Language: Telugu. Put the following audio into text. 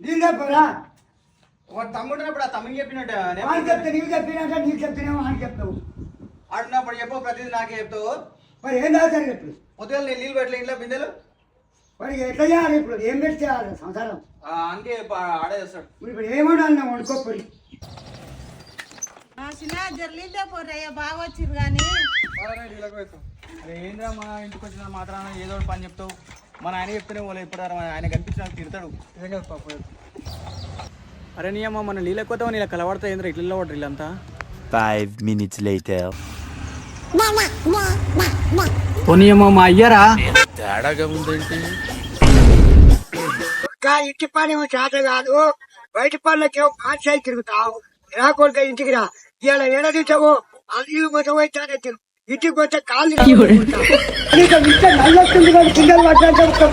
నేను చెప్పరా ఒక తమ్ముడు ఉన్నప్పుడు ఆ తమ్ముని చెప్పినట్టు వాడికి చెప్తే నీకు చెప్పినాక నీకు చెప్తేనేమో అని చెప్తావు. ఆడున్నప్పుడు చెప్పు ప్రతిదీ నాకే చెప్తావు. మరి ఏం తాగుతారు ఇప్పుడు? పొద్దుగా నేను నీళ్ళు పెట్టలే ఇంట్లో బిందెలు. వాడికి ఎట్లా చేయాలి ఇప్పుడు? ఏం పెట్టి చేయాలి సంసారం? అందుకే ఆడే చేస్తాడు. ఇప్పుడు ఏమన్నా నా వండుకోపోయి చిన్న జర్లీద్దే పోరయ్యా బాగా వచ్చిర్రు కానీ అరే ఏంద్రా మా ఇంటికి వచ్చిన మాత్రాన ఏదో ఒకటి పని చెప్తావు. మన ఆయన చెప్తేనే వాళ్ళు ఎప్పుడు ఆయన కనిపించిన తిడతాడు. అరే నీ అమ్మ మన నీళ్ళు ఎక్కువ నీళ్ళ కలవడతా ఏంద్రా ఇట్లా పడరు వీళ్ళంతా. 5 minutes later. పోనీ అమ్మ మా అయ్యారా తేడాగా ఉందేంటి? ఇంటి పని ఏమో చేత కాదు, బయట పనులకేమో పాఠశాల తిరుగుతావు. ఎలా కొడుక ఇంటికి రా, ఇలా ఎడ తింటావు అది మొత్తం అయితే ఇంటికి పోతే కాళ్ళు నల్లొస్తుంది కానీ కిందలు పట్టాలంటే